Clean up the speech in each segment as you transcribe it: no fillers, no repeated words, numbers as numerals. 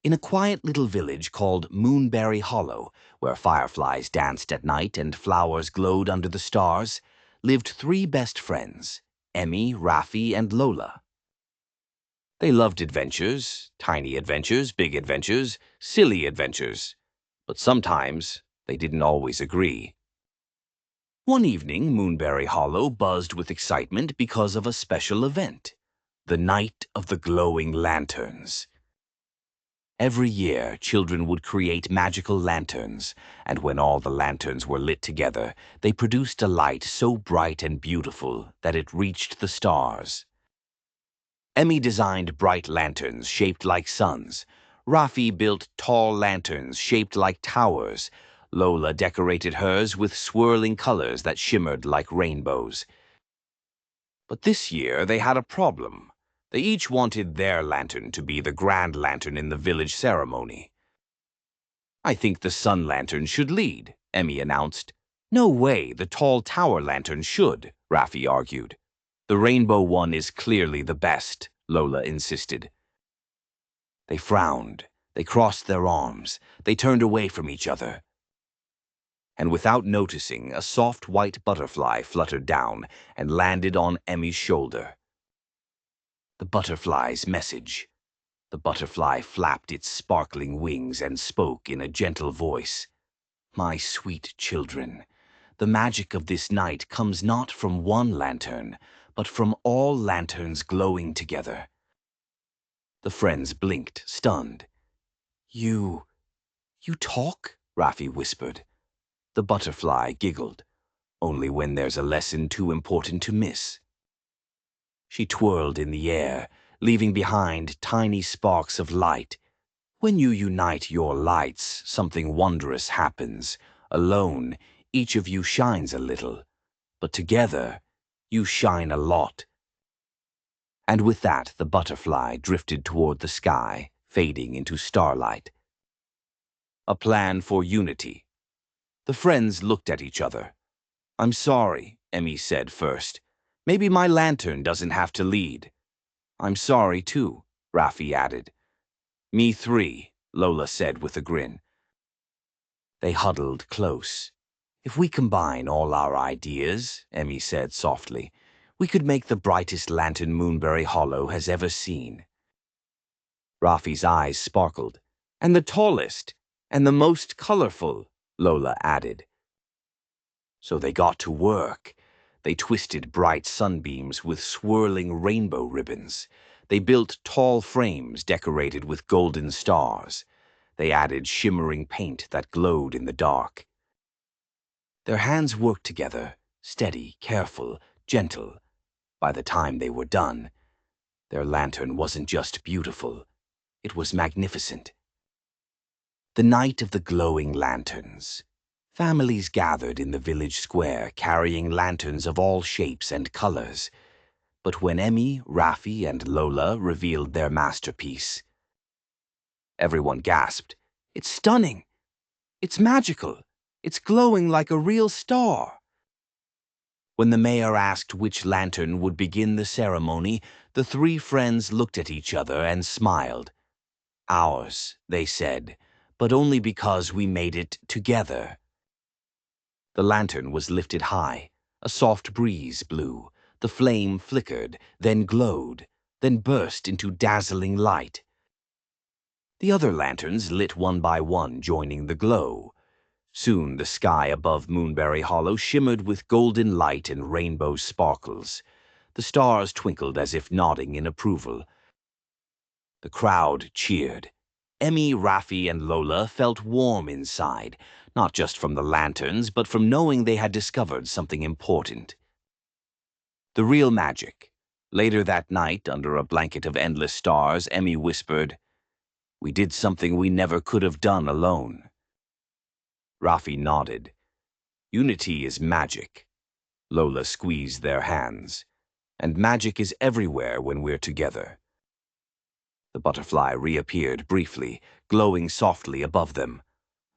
In a quiet little village called Moonberry Hollow, where fireflies danced at night and flowers glowed under the stars, lived three best friends, Emmy, Rafi, and Lola. They loved adventures, tiny adventures, big adventures, silly adventures. But sometimes they didn't always agree. One evening, Moonberry Hollow buzzed with excitement because of a special event, the Night of the Glowing Lanterns. Every year, children would create magical lanterns, and when all the lanterns were lit together, they produced a light so bright and beautiful that it reached the stars. Emmy designed bright lanterns shaped like suns. Rafi built tall lanterns shaped like towers. Lola decorated hers with swirling colors that shimmered like rainbows. But this year they had a problem. They each wanted their lantern to be the grand lantern in the village ceremony. "I think the sun lantern should lead," Emmy announced. "No way, the tall tower lantern should," Rafi argued. "The rainbow one is clearly the best," Lola insisted. They frowned. They crossed their arms. They turned away from each other. And without noticing, a soft white butterfly fluttered down and landed on Emmy's shoulder. The butterfly's message. The butterfly flapped its sparkling wings and spoke in a gentle voice. "My sweet children, the magic of this night comes not from one lantern, but from all lanterns glowing together." The friends blinked, stunned. You talk?" Rafi whispered. The butterfly giggled. "Only when there's a lesson too important to miss." She twirled in the air, leaving behind tiny sparks of light. "When you unite your lights, something wondrous happens. Alone, each of you shines a little, but together, you shine a lot." And with that, the butterfly drifted toward the sky, fading into starlight. A plan for unity. The friends looked at each other. "I'm sorry," Emmy said first. "Maybe my lantern doesn't have to lead." "I'm sorry, too," Rafi added. "Me three," Lola said with a grin. They huddled close. "If we combine all our ideas," Emmy said softly, "we could make the brightest lantern Moonberry Hollow has ever seen." Rafi's eyes sparkled. "And the tallest, and the most colorful," Lola added. So they got to work. They twisted bright sunbeams with swirling rainbow ribbons. They built tall frames decorated with golden stars. They added shimmering paint that glowed in the dark. Their hands worked together, steady, careful, gentle. By the time they were done, their lantern wasn't just beautiful, it was magnificent. The night of the glowing lanterns. Families gathered in the village square carrying lanterns of all shapes and colors. But when Emmy, Rafi, and Lola revealed their masterpiece, everyone gasped. "It's stunning! It's magical! It's glowing like a real star!" When the mayor asked which lantern would begin the ceremony, the three friends looked at each other and smiled. "Ours," they said, "but only because we made it together." The lantern was lifted high. A soft breeze blew. The flame flickered, then glowed, then burst into dazzling light. The other lanterns lit one by one, joining the glow. Soon the sky above Moonberry Hollow shimmered with golden light and rainbow sparkles. The stars twinkled as if nodding in approval. The crowd cheered. Emmy, Rafi, and Lola felt warm inside, not just from the lanterns, but from knowing they had discovered something important. The real magic. Later that night, under a blanket of endless stars, Emmy whispered, "We did something we never could have done alone." Rafi nodded. "Unity is magic." Lola squeezed their hands. "And magic is everywhere when we're together." The butterfly reappeared briefly, glowing softly above them.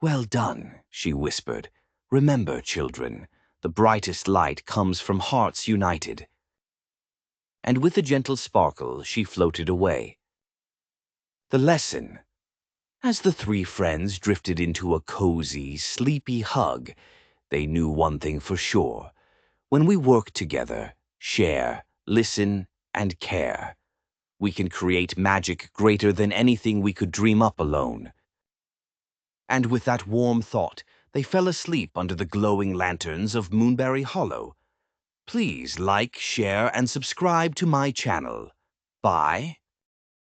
"Well done," she whispered. "Remember, children, the brightest light comes from hearts united." And with a gentle sparkle, she floated away. The lesson. As the three friends drifted into a cozy, sleepy hug, they knew one thing for sure. When we work together, share, listen, and care, we can create magic greater than anything we could dream up alone. And with that warm thought, they fell asleep under the glowing lanterns of Moonberry Hollow. Please like, share, and subscribe to my channel. Bye.